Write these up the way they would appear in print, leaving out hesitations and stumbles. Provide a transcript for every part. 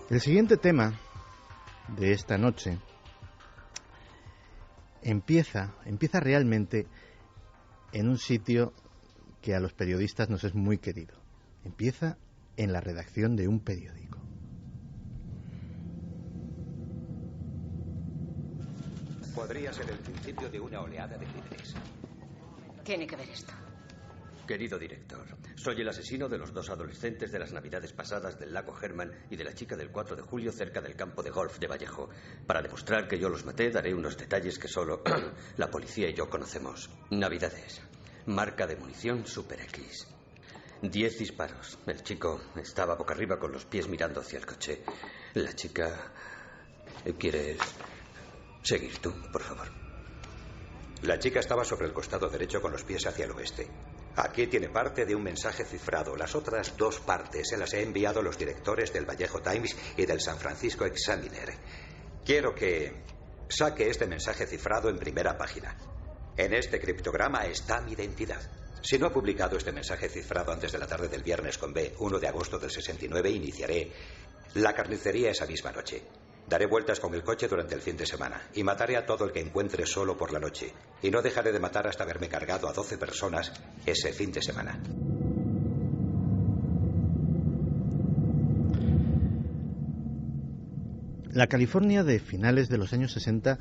El siguiente tema de esta noche empieza realmente en un sitio que a los periodistas nos es muy querido. Empieza en la redacción de un periódico. Podría ser el principio de una oleada de crímenes. Tiene que ver esto. Querido director, soy el asesino de los 2 adolescentes de las navidades pasadas del lago Herman y de la chica del 4 de julio cerca del campo de golf de Vallejo. Para demostrar que yo los maté, daré unos detalles que solo la policía y yo conocemos. Navidades. Marca de munición Super X. 10 disparos. El chico estaba boca arriba con los pies mirando hacia el coche. La chica... ¿Quieres seguir tú, por favor? La chica estaba sobre el costado derecho con los pies hacia el oeste. Aquí tiene parte de un mensaje cifrado. Las otras 2 partes se las he enviado a los directores del Vallejo Times y del San Francisco Examiner. Quiero que saque este mensaje cifrado en primera página. En este criptograma está mi identidad. Si no ha publicado este mensaje cifrado antes de la tarde del viernes con B, 1 de agosto del 69, iniciaré la carnicería esa misma noche. Daré vueltas con el coche durante el fin de semana y mataré a todo el que encuentre solo por la noche. Y no dejaré de matar hasta haberme cargado a 12 personas ese fin de semana. La California de finales de los años 60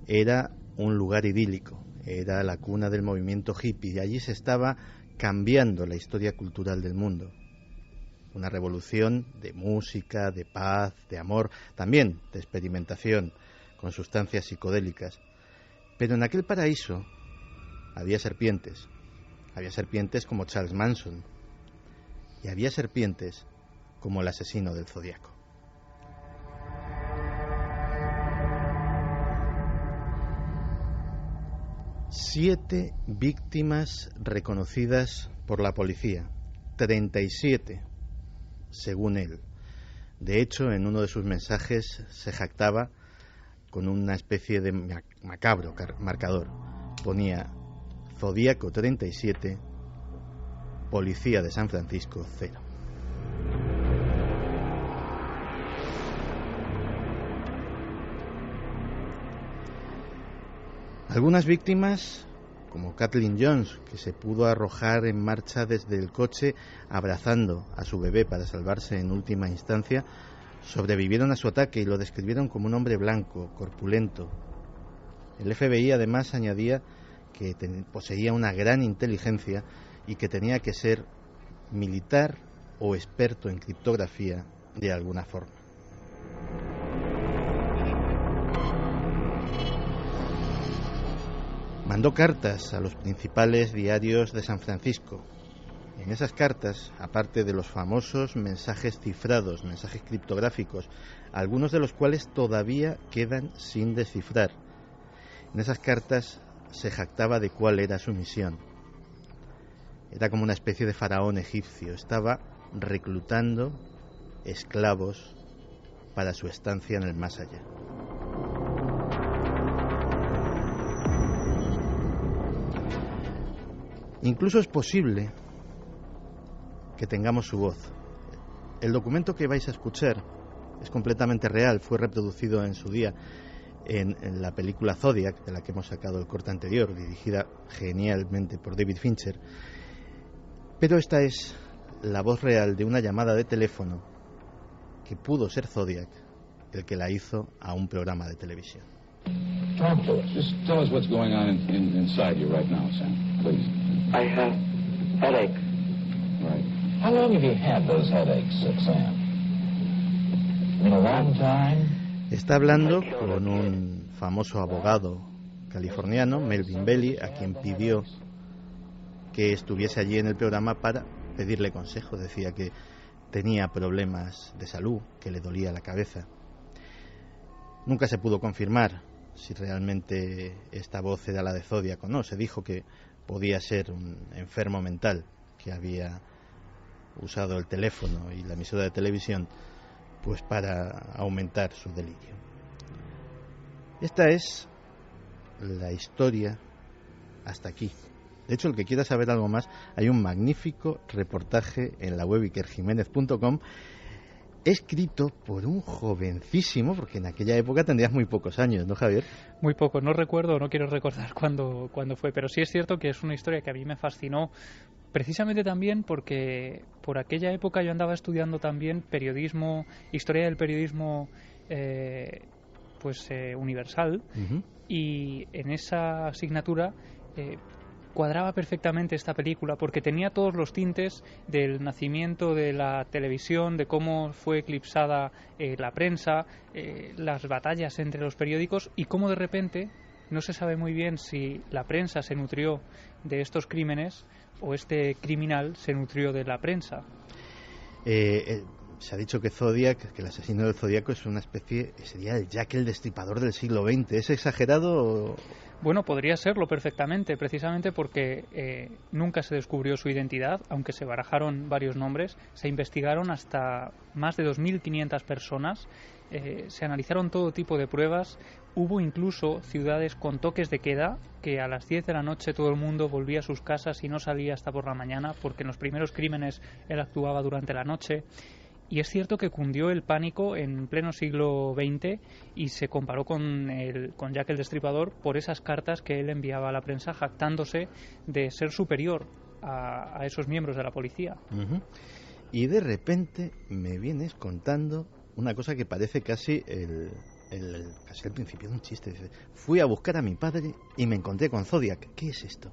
era un lugar idílico, era la cuna del movimiento hippie y allí se estaba cambiando la historia cultural del mundo. Una revolución de música, de paz, de amor, también de experimentación con sustancias psicodélicas. Pero en aquel paraíso había serpientes como Charles Manson y había serpientes como el asesino del Zodíaco. Siete víctimas reconocidas por la policía, 37 según él. De hecho, en uno de sus mensajes se jactaba con una especie de macabro marcador. Ponía Zodíaco 37, Policía de San Francisco 0. Algunas víctimas, como Kathleen Jones, que se pudo arrojar en marcha desde el coche abrazando a su bebé para salvarse en última instancia, sobrevivieron a su ataque y lo describieron como un hombre blanco, corpulento. El FBI además añadía que poseía una gran inteligencia y que tenía que ser militar o experto en criptografía de alguna forma. Mandó cartas a los principales diarios de San Francisco. En esas cartas, aparte de los famosos mensajes cifrados, mensajes criptográficos, algunos de los cuales todavía quedan sin descifrar, en esas cartas se jactaba de cuál era su misión. Era como una especie de faraón egipcio. Estaba reclutando esclavos para su estancia en el más allá. Incluso es posible que tengamos su voz. El documento que vais a escuchar es completamente real, fue reproducido en su día en la película Zodiac, de la que hemos sacado el corte anterior, dirigida genialmente por David Fincher. Pero esta es la voz real de una llamada de teléfono que pudo ser Zodiac el que la hizo a un programa de televisión. Talk to us. Just tell us what's going on inside you right now, Sam, please. I have headaches. Right. How long have you had those headaches, Sam? Been a long time? Está hablando con un famoso abogado californiano, Melvin Belli, a quien pidió que estuviese allí en el programa para pedirle consejo. Decía que tenía problemas de salud, que le dolía la cabeza. Nunca se pudo confirmar si realmente esta voz era la de Zodiac o no. Se dijo que podía ser un enfermo mental que había usado el teléfono y la emisora de televisión pues para aumentar su delirio. Esta es la historia hasta aquí. De hecho, el que quiera saber algo más, hay un magnífico reportaje en la web ikerjimenez.com escrito por un jovencísimo, porque en aquella época tendrías muy pocos años, ¿no, Javier? Muy poco, no recuerdo, no quiero recordar cuándo fue, pero sí es cierto que es una historia que a mí me fascinó, precisamente también porque por aquella época yo andaba estudiando también periodismo, historia del periodismo universal, y en esa asignatura cuadraba perfectamente esta película porque tenía todos los tintes del nacimiento de la televisión, de cómo fue eclipsada la prensa, las batallas entre los periódicos y cómo de repente no se sabe muy bien si la prensa se nutrió de estos crímenes o este criminal se nutrió de la prensa. Se ha dicho que Zodiac, que el asesino del Zodíaco es una especie, sería el Jack el Destripador del siglo XX. ¿Es exagerado? Bueno, podría serlo perfectamente, precisamente porque nunca se descubrió su identidad, aunque se barajaron varios nombres, se investigaron hasta más de 2.500 personas, se analizaron todo tipo de pruebas, hubo incluso ciudades con toques de queda, que a las 10 de la noche todo el mundo volvía a sus casas y no salía hasta por la mañana, porque en los primeros crímenes él actuaba durante la noche. Y es cierto que cundió el pánico en pleno siglo XX y se comparó con Jack el Destripador por esas cartas que él enviaba a la prensa jactándose de ser superior a esos miembros de la policía. Uh-huh. Y de repente me vienes contando una cosa que parece casi casi el principio de un chiste. Dice, fui a buscar a mi padre y me encontré con Zodiac. ¿Qué es esto?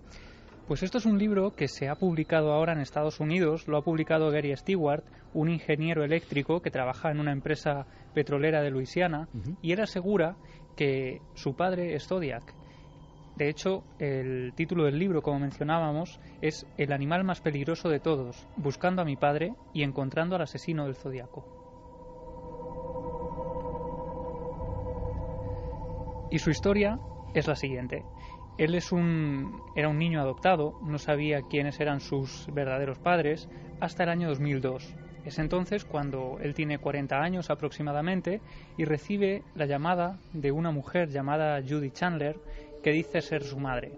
Pues esto es un libro que se ha publicado ahora en Estados Unidos, lo ha publicado Gary Stewart, un ingeniero eléctrico que trabaja en una empresa petrolera de Luisiana, y él asegura que su padre es Zodiac. De hecho, el título del libro, como mencionábamos, es El animal más peligroso de todos, buscando a mi padre y encontrando al asesino del Zodíaco. Y su historia es la siguiente. Él era un niño adoptado, no sabía quiénes eran sus verdaderos padres hasta el año 2002. Es entonces cuando él tiene 40 años aproximadamente y recibe la llamada de una mujer llamada Judy Chandler que dice ser su madre.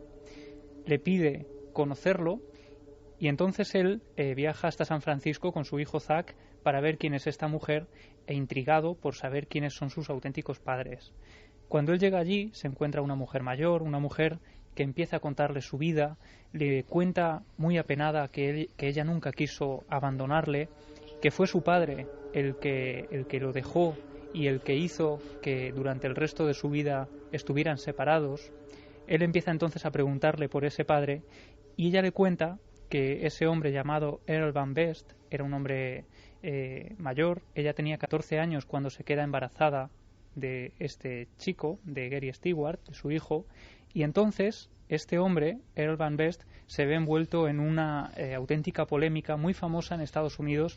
Le pide conocerlo y entonces él viaja hasta San Francisco con su hijo Zack para ver quién es esta mujer e intrigado por saber quiénes son sus auténticos padres. Cuando él llega allí se encuentra una mujer mayor, una mujer que empieza a contarle su vida, le cuenta muy apenada que ella nunca quiso abandonarle, que fue su padre el que lo dejó y el que hizo que durante el resto de su vida estuvieran separados. Él empieza entonces a preguntarle por ese padre y ella le cuenta que ese hombre llamado Earl Van Best era un hombre mayor. Ella tenía 14 años cuando se queda embarazada de este chico, de Gary Stewart, de su hijo, y entonces este hombre, Earl Van Best, se ve envuelto en una auténtica polémica muy famosa en Estados Unidos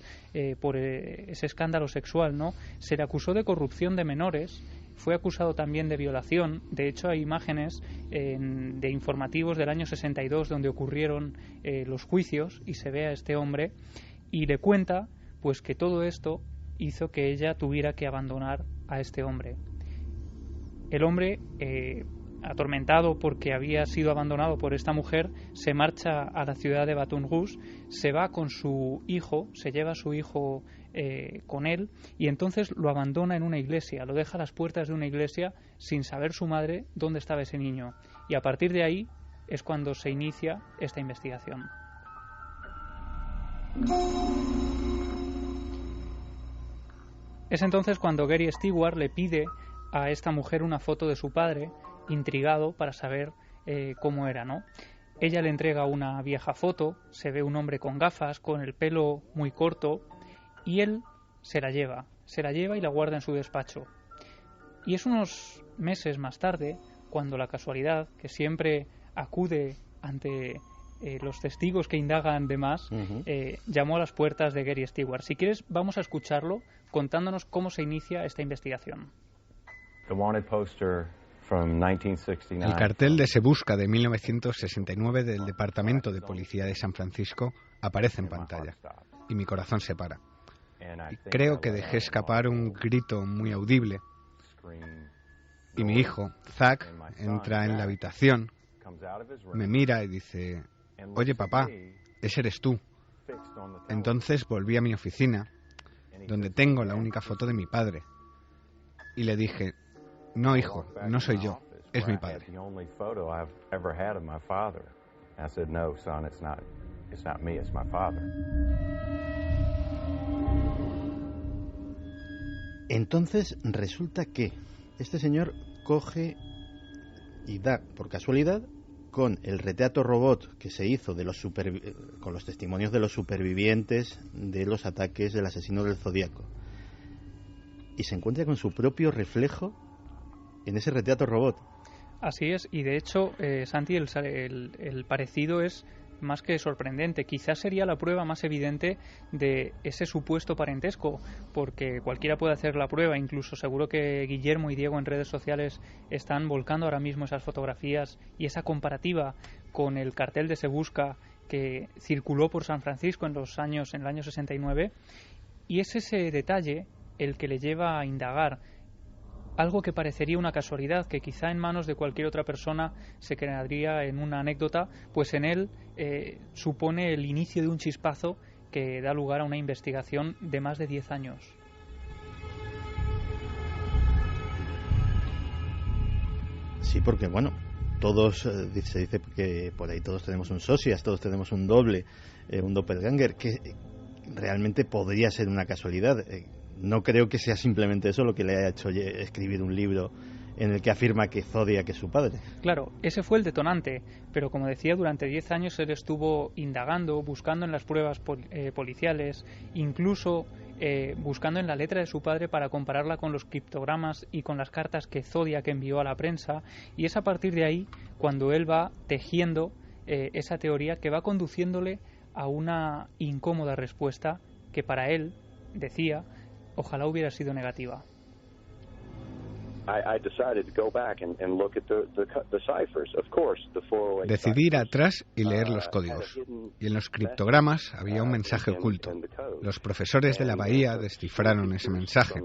por ese escándalo sexual, ¿no? Se le acusó de corrupción de menores, fue acusado también de violación. De hecho, hay imágenes de informativos del año 62 donde ocurrieron los juicios y se ve a este hombre y le cuenta pues que todo esto hizo que ella tuviera que abandonar a este hombre. El hombre, atormentado porque había sido abandonado por esta mujer, se marcha a la ciudad de Baton Rouge, se va con su hijo, se lleva a su hijo con él y entonces lo abandona en una iglesia, lo deja a las puertas de una iglesia sin saber su madre dónde estaba ese niño. Y a partir de ahí es cuando se inicia esta investigación. Es entonces cuando Gary Stewart le pide a esta mujer una foto de su padre, intrigado para saber cómo era, ¿no? Ella le entrega una vieja foto, se ve un hombre con gafas, con el pelo muy corto, y él se la lleva y la guarda en su despacho. Y es unos meses más tarde, cuando la casualidad, que siempre acude ante los testigos que indagan de más, llamó a las puertas de Gary Stewart. Si quieres, vamos a escucharlo contándonos cómo se inicia esta investigación. El cartel de Se Busca de 1969 del Departamento de Policía de San Francisco aparece en pantalla y mi corazón se para. Y creo que dejé escapar un grito muy audible y mi hijo, Zack, entra en la habitación, me mira y dice: «Oye, papá, ese eres tú». Entonces volví a mi oficina donde tengo la única foto de mi padre. Y le dije, no, hijo, no soy yo, es mi padre. Entonces resulta que este señor coge y da, por casualidad, con el retrato robot que se hizo de con los testimonios de los supervivientes de los ataques del asesino del Zodíaco, y se encuentra con su propio reflejo en ese retrato robot. Así es, y de hecho, Santi, el parecido es más que sorprendente. Quizás sería la prueba más evidente de ese supuesto parentesco, porque cualquiera puede hacer la prueba. Incluso seguro que Guillermo y Diego en redes sociales están volcando ahora mismo esas fotografías y esa comparativa con el cartel de Se Busca que circuló por San Francisco en el año 69, y es ese detalle el que le lleva a indagar. Algo que parecería una casualidad, que quizá en manos de cualquier otra persona se quedaría en una anécdota, pues en él supone el inicio de un chispazo que da lugar a una investigación de más de 10 años. Sí, porque bueno, todos, se dice que por ahí todos tenemos un socias, todos tenemos un doble, un doppelganger, que realmente podría ser una casualidad. No creo que sea simplemente eso lo que le haya hecho escribir un libro en el que afirma que Zodiac es su padre. Claro, ese fue el detonante, pero como decía, durante 10 años él estuvo indagando, buscando en las pruebas policiales, incluso buscando en la letra de su padre para compararla con los criptogramas y con las cartas que Zodiac envió a la prensa, y es a partir de ahí cuando él va tejiendo esa teoría que va conduciéndole a una incómoda respuesta que para él, decía, ojalá hubiera sido negativa. Decidí ir atrás y leer los códigos. Y en los criptogramas había un mensaje oculto. Los profesores de la Bahía descifraron ese mensaje,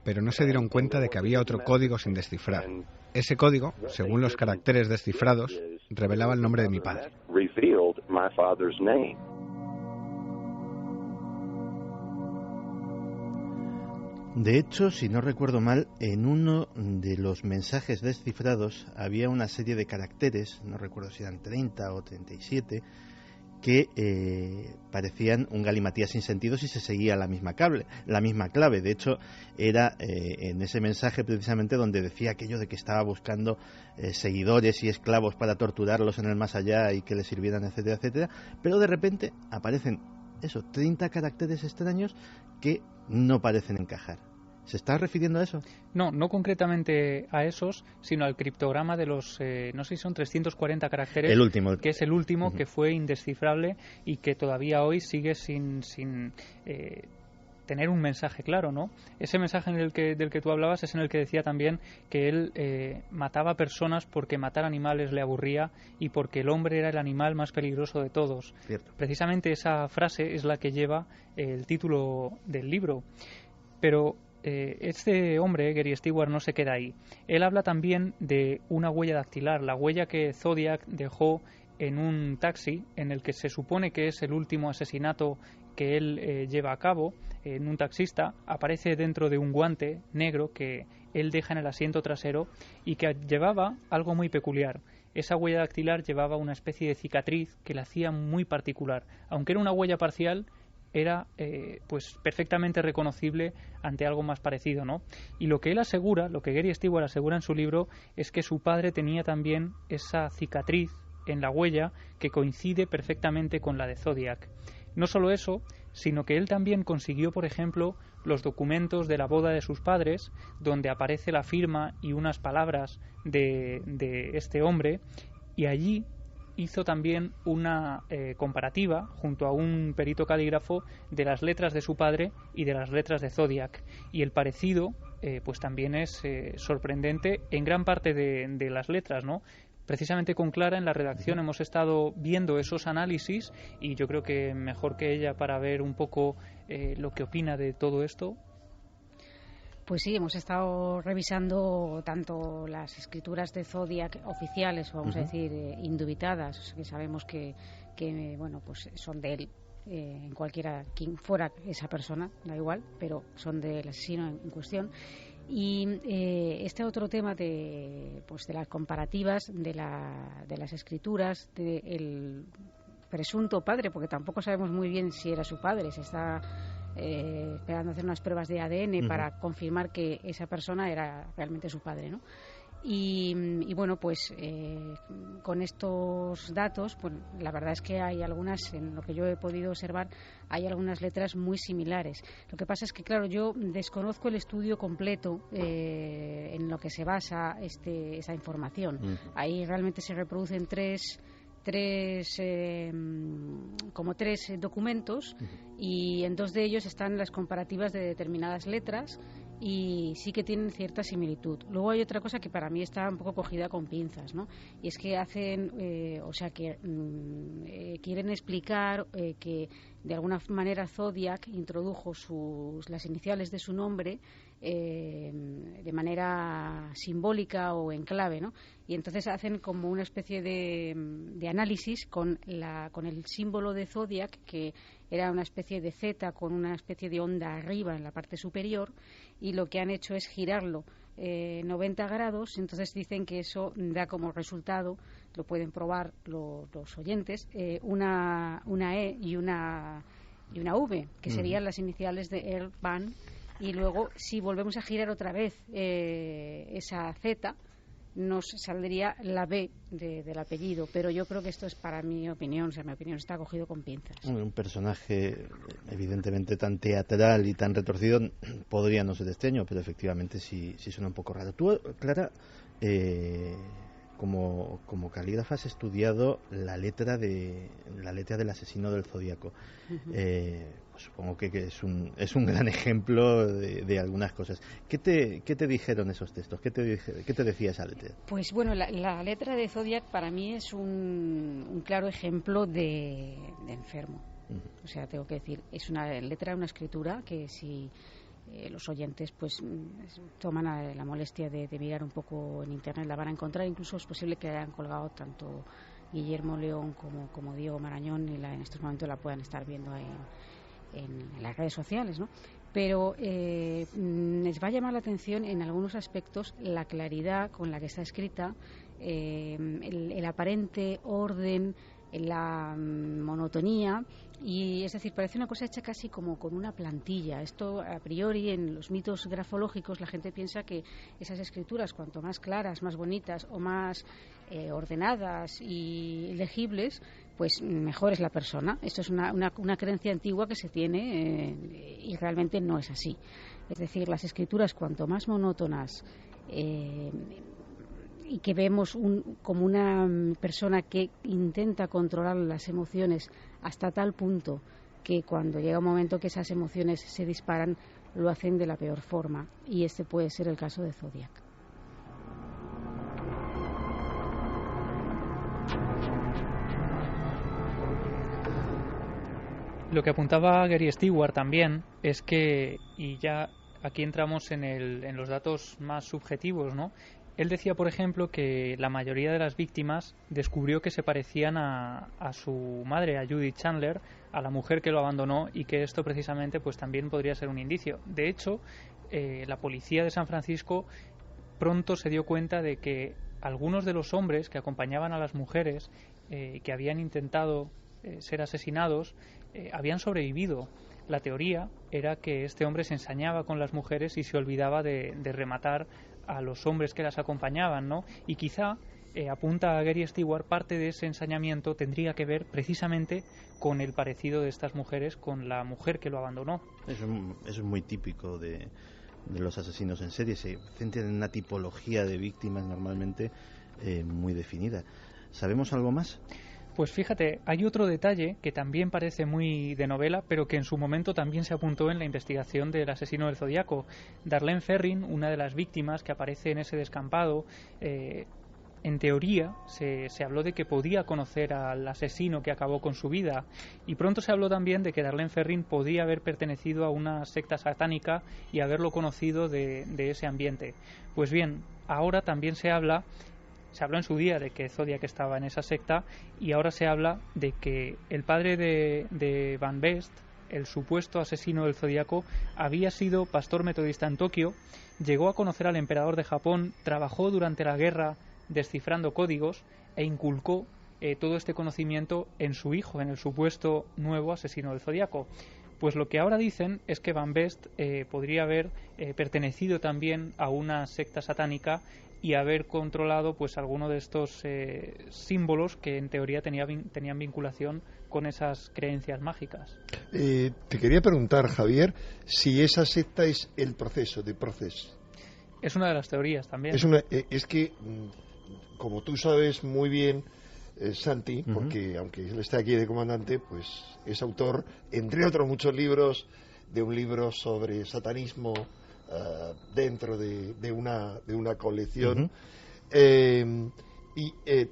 pero no se dieron cuenta de que había otro código sin descifrar. Ese código, según los caracteres descifrados, revelaba el nombre de mi padre. De hecho, si no recuerdo mal, en uno de los mensajes descifrados había una serie de caracteres, no recuerdo si eran 30 o 37, que parecían un galimatías sin sentido si se seguía la misma clave. De hecho, era en ese mensaje precisamente donde decía aquello de que estaba buscando seguidores y esclavos para torturarlos en el más allá y que les sirvieran, etcétera, etcétera. Pero de repente aparecen 30 caracteres extraños que no parecen encajar. ¿Se está refiriendo a eso? No concretamente a esos, sino al criptograma de los, no sé si son 340 caracteres, el último. Que es el último, que fue indescifrable y que todavía hoy sigue sin tener un mensaje claro, ¿no? Ese mensaje del que tú hablabas es en el que decía también que él mataba personas porque matar animales le aburría y porque el hombre era el animal más peligroso de todos. Cierto. Precisamente esa frase es la que lleva el título del libro. Pero este hombre, Gary Stewart, no se queda ahí. Él habla también de una huella dactilar, la huella que Zodiac dejó en un taxi, en el que se supone que es el último asesinato que él lleva a cabo, en un taxista. Aparece dentro de un guante negro que él deja en el asiento trasero y que llevaba algo muy peculiar. Esa huella dactilar llevaba una especie de cicatriz que la hacía muy particular. Aunque era una huella parcial, era pues perfectamente reconocible ante algo más parecido, ¿no? Y lo que él asegura, lo que Gary Stewart asegura en su libro, es que su padre tenía también esa cicatriz en la huella que coincide perfectamente con la de Zodiac. No solo eso, sino que él también consiguió, por ejemplo, los documentos de la boda de sus padres, donde aparece la firma y unas palabras de este hombre, y allí hizo también una comparativa junto a un perito calígrafo de las letras de su padre y de las letras de Zodiac, y el parecido pues también es sorprendente en gran parte de las letras, ¿no? Precisamente con Clara en la redacción hemos estado viendo esos análisis y yo creo que mejor que ella para ver un poco lo que opina de todo esto. Pues sí, hemos estado revisando tanto las escrituras de Zodiac oficiales, vamos a decir, indubitadas, que sabemos que bueno, pues son de él en cualquiera, quien fuera esa persona, da igual, pero son del asesino en cuestión. Y este otro tema de las comparativas de las escrituras del presunto padre, porque tampoco sabemos muy bien si era su padre, se está esperando hacer unas pruebas de ADN para confirmar que esa persona era realmente su padre, ¿no? Y bueno, pues con estos datos, pues la verdad es que hay algunas, en lo que yo he podido observar, hay algunas letras muy similares. Lo que pasa es que, claro, yo desconozco el estudio completo en lo que se basa esa información. Ahí realmente se reproducen tres documentos y en dos de ellos están las comparativas de determinadas letras y sí que tienen cierta similitud. Luego hay otra cosa que para mí está un poco cogida con pinzas, ¿no? Y es que quieren explicar que de alguna manera Zodiac introdujo las iniciales de su nombre de manera simbólica o en clave, ¿no? Y entonces hacen como una especie de análisis con el símbolo de Zodiac, que era una especie de Z con una especie de onda arriba en la parte superior, y lo que han hecho es girarlo 90 grados. Entonces dicen que eso da como resultado, lo pueden probar los oyentes, una E y una V, que serían las iniciales de Earl Van. Y luego, si volvemos a girar otra vez esa Z, nos saldría la B del apellido. Pero yo creo que esto es, para mi opinión, mi opinión está cogido con pinzas. Un personaje evidentemente tan teatral y tan retorcido podría no ser extraño, pero efectivamente sí suena un poco raro. Tú, Clara, como calígrafa has estudiado la letra del asesino del Zodíaco. Pues supongo que es un gran ejemplo de algunas cosas. ¿Qué te dijeron esos textos? ¿Qué te decía esa letra? Pues bueno, la letra de Zodiac para mí es un claro ejemplo de enfermo. O sea, tengo que decir, es una letra, una escritura que si los oyentes pues toman la molestia de mirar un poco en internet la van a encontrar. Incluso es posible que hayan colgado tanto Guillermo León como Diego Marañón y en estos momentos la puedan estar viendo en las redes sociales, ¿no? Pero les va a llamar la atención en algunos aspectos la claridad con la que está escrita, el aparente orden, la monotonía, y es decir, parece una cosa hecha casi como con una plantilla. Esto a priori en los mitos grafológicos la gente piensa que esas escrituras cuanto más claras, más bonitas o más ordenadas y legibles, pues mejor es la persona. Esto es una creencia antigua que se tiene y realmente no es así. Es decir, las escrituras cuanto más monótonas y que vemos como una persona que intenta controlar las emociones hasta tal punto que cuando llega un momento que esas emociones se disparan, lo hacen de la peor forma. Y este puede ser el caso de Zodiac. Lo que apuntaba Gary Stewart también es que, y ya aquí entramos en los datos más subjetivos, ¿no? Él decía, por ejemplo, que la mayoría de las víctimas descubrió que se parecían a su madre, a Judith Chandler, a la mujer que lo abandonó, y que esto precisamente pues también podría ser un indicio. De hecho, la policía de San Francisco pronto se dio cuenta de que algunos de los hombres que acompañaban a las mujeres que habían intentado ser asesinados habían sobrevivido. La teoría era que este hombre se ensañaba con las mujeres y se olvidaba de rematar a los hombres que las acompañaban, ¿no? Y quizá, apunta a Gary Stewart, parte de ese ensañamiento tendría que ver precisamente con el parecido de estas mujeres con la mujer que lo abandonó. Eso es muy típico de los asesinos en serie. Se centran en una tipología de víctimas normalmente muy definida. ¿Sabemos algo más? Pues fíjate, hay otro detalle que también parece muy de novela, pero que en su momento también se apuntó en la investigación del asesino del Zodíaco. Darlene Ferrin, una de las víctimas que aparece en ese descampado, en teoría se habló de que podía conocer al asesino que acabó con su vida, y pronto se habló también de que Darlene Ferrin podía haber pertenecido a una secta satánica y haberlo conocido de ese ambiente. Pues bien, ahora también se habla Se habló en su día de que Zodiac estaba en esa secta, y ahora se habla de que el padre de Van Best, el supuesto asesino del Zodíaco, había sido pastor metodista en Tokio, llegó a conocer al emperador de Japón, trabajó durante la guerra descifrando códigos e inculcó todo este conocimiento en su hijo, en el supuesto nuevo asesino del Zodíaco. Pues lo que ahora dicen es que Van Best podría haber pertenecido también a una secta satánica y haber controlado pues alguno de estos símbolos que en teoría tenían vinculación con esas creencias mágicas. Te quería preguntar, Javier, si esa secta es el proceso, de Process. Es una de las teorías también. Es que, como tú sabes muy bien, Santi, porque aunque él está aquí de comandante, pues es autor, entre otros muchos libros, de un libro sobre satanismo dentro de una colección.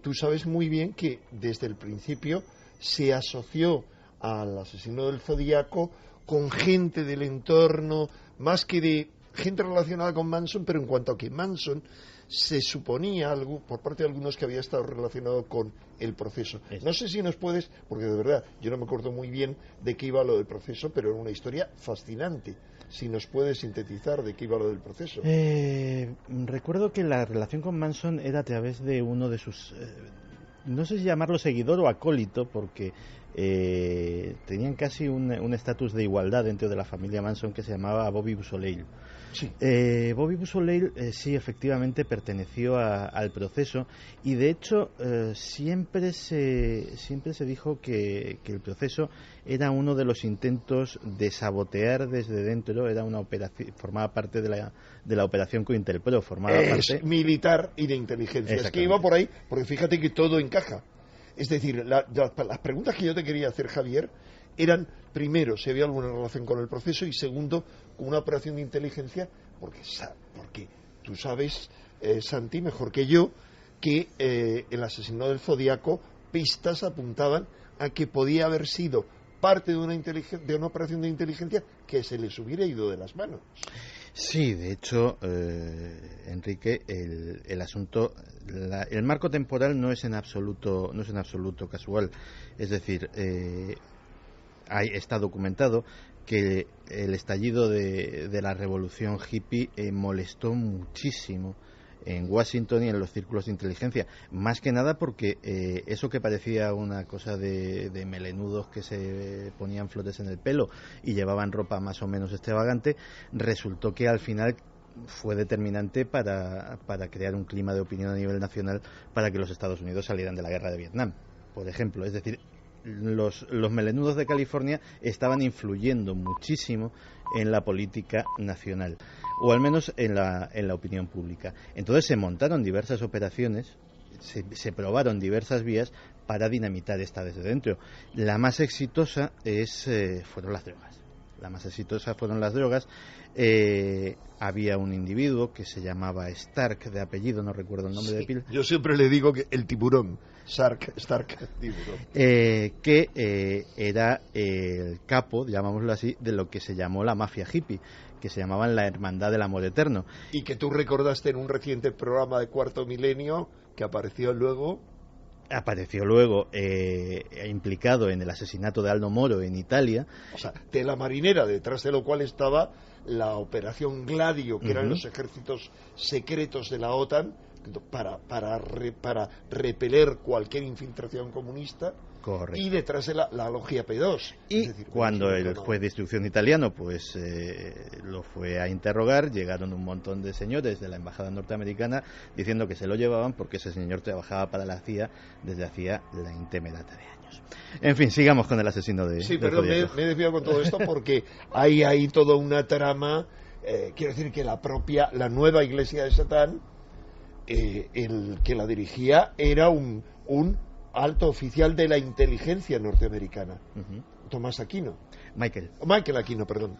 Tú sabes muy bien que desde el principio se asoció al asesino del Zodíaco con gente del entorno, más que de gente relacionada con Manson, pero en cuanto a que Manson se suponía algo por parte de algunos que había estado relacionado con el proceso. No sé si nos puedes, porque de verdad yo no me acuerdo muy bien de qué iba lo del proceso, pero era una historia fascinante. Si nos puedes sintetizar de qué iba lo del proceso. Recuerdo que la relación con Manson era a través de uno de sus, no sé si llamarlo seguidor o acólito, porque tenían casi un estatus de igualdad dentro de la familia Manson, que se llamaba Bobby Beausoleil. Sí. Bobby Beausoleil sí, efectivamente perteneció al proceso, y de hecho siempre se dijo que el proceso era uno de los intentos de sabotear desde dentro, era una operación, formaba parte de la operación COINTELPRO, formaba parte militar y de inteligencia. Es que iba por ahí, porque fíjate que todo encaja. Es decir, las preguntas que yo te quería hacer, Javier, eran, primero, si había alguna relación con el proceso, y segundo, con una operación de inteligencia, porque tú sabes, Santi, mejor que yo, que el asesino del Zodíaco, pistas apuntaban a que podía haber sido parte de una operación de inteligencia que se les hubiera ido de las manos. Sí, de hecho, Enrique, el asunto, el marco temporal no es en absoluto casual. Es decir, está documentado que el estallido de la revolución hippie molestó muchísimo en Washington y en los círculos de inteligencia, más que nada porque eso que parecía una cosa de melenudos que se ponían flores en el pelo y llevaban ropa más o menos extravagante, resultó que al final fue determinante para crear un clima de opinión a nivel nacional para que los Estados Unidos salieran de la guerra de Vietnam, por ejemplo. Es decir, los melenudos de California estaban influyendo muchísimo en la política nacional, o al menos en la opinión pública. Entonces se montaron diversas operaciones, se probaron diversas vías para dinamitar esta desde dentro. La más exitosa fueron las drogas. Había un individuo que se llamaba Stark, de apellido, no recuerdo el nombre de pila. Yo siempre le digo que el tiburón, Stark tiburón. Que era el capo, llamámoslo así, de lo que se llamó la mafia hippie, que se llamaban la Hermandad del Amor Eterno. Y que tú recordaste en un reciente programa de Cuarto Milenio, que apareció luego implicado en el asesinato de Aldo Moro en Italia. O sea, de la marinera, detrás de lo cual estaba la operación Gladio, que eran los ejércitos secretos de la OTAN para repeler cualquier infiltración comunista. Correcto. Y detrás de la logia P2. Y cuando el juez de instrucción italiano pues lo fue a interrogar, llegaron un montón de señores de la embajada norteamericana diciendo que se lo llevaban porque ese señor trabajaba para la CIA desde hacía la 20 de años. En fin, sigamos con el asesino de... Sí, perdón, me he desviado con todo esto porque hay ahí toda una trama. Quiero decir que la nueva iglesia de Satán, el que la dirigía era un alto oficial de la inteligencia norteamericana, Tomás Aquino. Michael Aquino, perdón.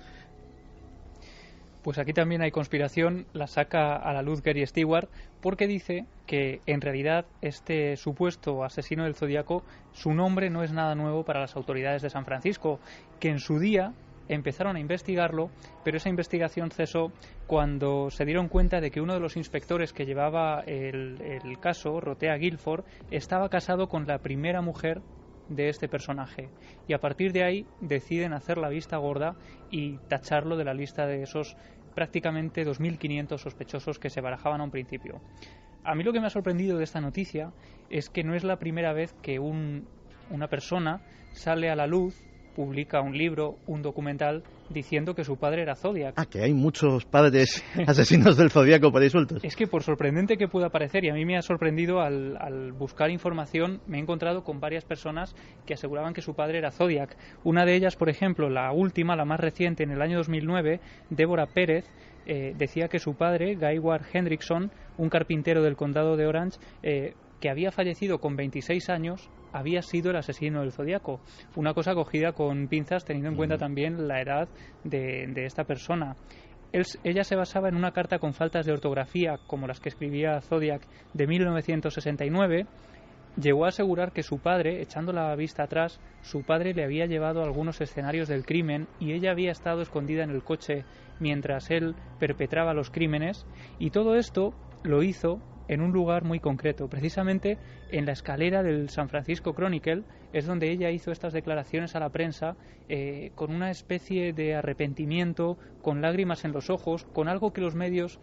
Pues aquí también hay conspiración, la saca a la luz Gary Stewart, porque dice que en realidad este supuesto asesino del Zodíaco, su nombre no es nada nuevo para las autoridades de San Francisco, que en su día empezaron a investigarlo, pero esa investigación cesó cuando se dieron cuenta de que uno de los inspectores que llevaba el caso, Rotea Guilford, estaba casado con la primera mujer de este personaje, y a partir de ahí deciden hacer la vista gorda y tacharlo de la lista de esos prácticamente 2.500 sospechosos que se barajaban a un principio. A mí lo que me ha sorprendido de esta noticia es que no es la primera vez que una persona sale a la luz, publica un libro, un documental, diciendo que su padre era Zodiac. Ah, que hay muchos padres asesinos del Zodíaco por ahí sueltos. Es que por sorprendente que pueda parecer, y a mí me ha sorprendido al buscar información, me he encontrado con varias personas que aseguraban que su padre era Zodiac. Una de ellas, por ejemplo, la última, la más reciente, en el año 2009, Débora Pérez, decía que su padre, Guy Ward Hendrickson, un carpintero del condado de Orange, que había fallecido con 26 años, había sido el asesino del Zodíaco. Una cosa cogida con pinzas, teniendo en cuenta también la edad de esta persona. Ella se basaba en una carta con faltas de ortografía, como las que escribía Zodiac, de 1969. Llegó a asegurar que su padre, echando la vista atrás, su padre le había llevado a algunos escenarios del crimen y ella había estado escondida en el coche mientras él perpetraba los crímenes, y todo esto lo hizo en un lugar muy concreto, precisamente en la escalera del San Francisco Chronicle. Es donde ella hizo estas declaraciones a la prensa, con una especie de arrepentimiento, con lágrimas en los ojos, con algo que los medios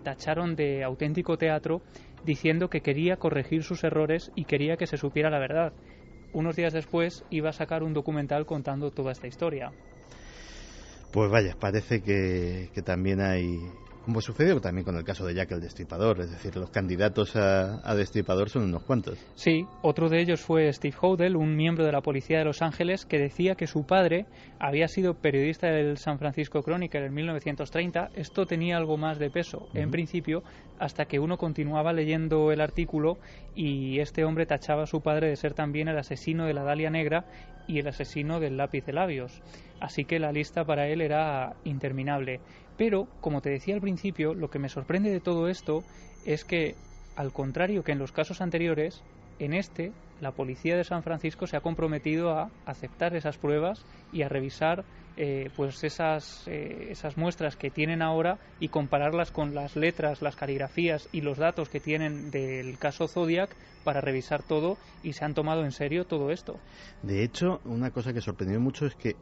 tacharon de auténtico teatro, diciendo que quería corregir sus errores y quería que se supiera la verdad. Unos días después iba a sacar un documental contando toda esta historia. Pues vaya, parece que también hay... Como sucedió también con el caso de Jack el Destripador, es decir, los candidatos a Destripador son unos cuantos. Sí, otro de ellos fue Steve Hodel, un miembro de la policía de Los Ángeles, que decía que su padre había sido periodista del San Francisco Chronicle en 1930. Esto tenía algo más de peso, en principio, hasta que uno continuaba leyendo el artículo y este hombre tachaba a su padre de ser también el asesino de la Dalia Negra y el asesino del lápiz de labios. Así que la lista para él era interminable. Pero, como te decía al principio, lo que me sorprende de todo esto es que, al contrario que en los casos anteriores, en este, la policía de San Francisco se ha comprometido a aceptar esas pruebas y a revisar pues esas muestras que tienen ahora y compararlas con las letras, las caligrafías y los datos que tienen del caso Zodiac para revisar todo, y se han tomado en serio todo esto. De hecho, una cosa que sorprendió mucho es que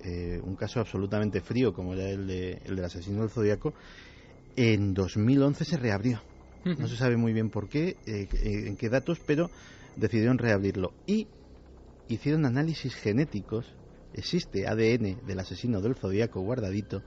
un caso absolutamente frío como era el del asesino del Zodíaco, en 2011 se reabrió. No se sabe muy bien por qué, en qué datos, pero decidieron reabrirlo y hicieron análisis genéticos. Existe ADN del asesino del Zodíaco guardadito,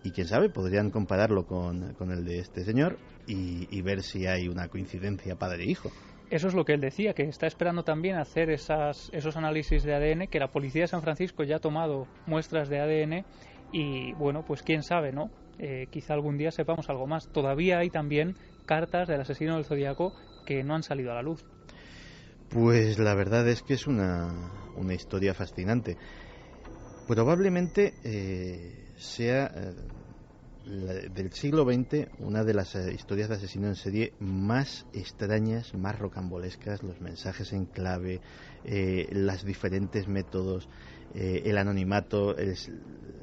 y quién sabe, podrían compararlo con el de este señor y ver si hay una coincidencia padre-hijo. Eso es lo que él decía, que está esperando también hacer esos análisis de ADN, que la policía de San Francisco ya ha tomado muestras de ADN y, bueno, pues quién sabe, ¿no? Quizá algún día sepamos algo más. Todavía hay también cartas del asesino del Zodíaco que no han salido a la luz. Pues la verdad es que es una historia fascinante. Probablemente sea del siglo XX una de las historias de asesino en serie más extrañas, más rocambolescas. Los mensajes en clave, los diferentes métodos, el anonimato,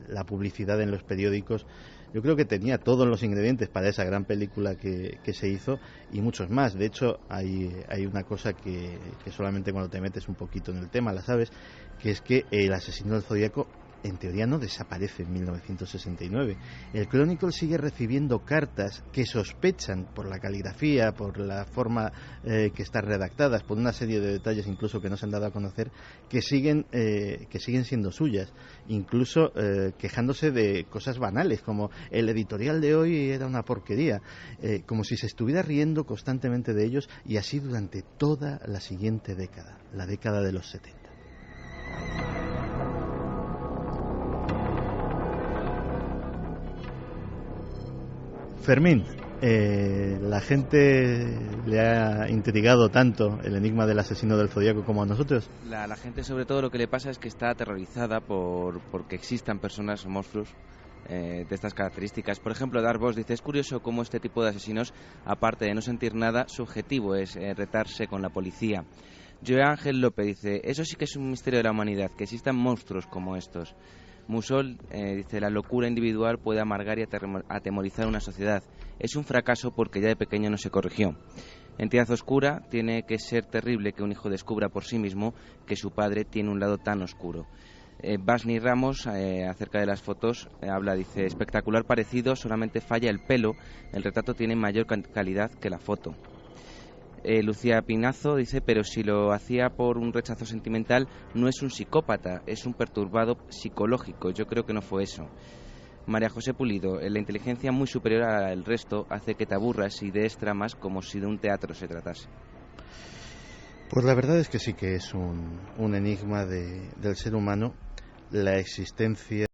la publicidad en los periódicos. Yo creo que tenía todos los ingredientes para esa gran película que se hizo, y muchos más. De hecho, hay una cosa que solamente cuando te metes un poquito en el tema la sabes, que es que el asesino del Zodíaco en teoría no desaparece en 1969. El Chronicle sigue recibiendo cartas que sospechan, por la caligrafía, por la forma que están redactadas, por una serie de detalles incluso que no se han dado a conocer, que siguen siendo suyas, incluso quejándose de cosas banales como el editorial de hoy era una porquería, como si se estuviera riendo constantemente de ellos, y así durante toda la siguiente década, la década de los 70. Fermín, ¿la gente le ha intrigado tanto el enigma del asesino del Zodíaco como a nosotros? La gente, sobre todo, lo que le pasa es que está aterrorizada porque existan personas o monstruos de estas características. Por ejemplo, Darvos dice: es curioso cómo este tipo de asesinos, aparte de no sentir nada, su objetivo es retarse con la policía. Joe Ángel López dice: eso sí que es un misterio de la humanidad, que existan monstruos como estos. Musol dice: la locura individual puede amargar y atemorizar una sociedad. Es un fracaso porque ya de pequeño no se corrigió. Entidad oscura: tiene que ser terrible que un hijo descubra por sí mismo que su padre tiene un lado tan oscuro. Basni Ramos, acerca de las fotos, habla, dice: espectacular parecido, solamente falla el pelo, el retrato tiene mayor calidad que la foto. Lucía Pinazo dice: pero si lo hacía por un rechazo sentimental, no es un psicópata, es un perturbado psicológico. Yo creo que no fue eso. María José Pulido: la inteligencia muy superior al resto hace que te aburras y des tramas como si de un teatro se tratase. Pues la verdad es que sí que es un enigma del ser humano, la existencia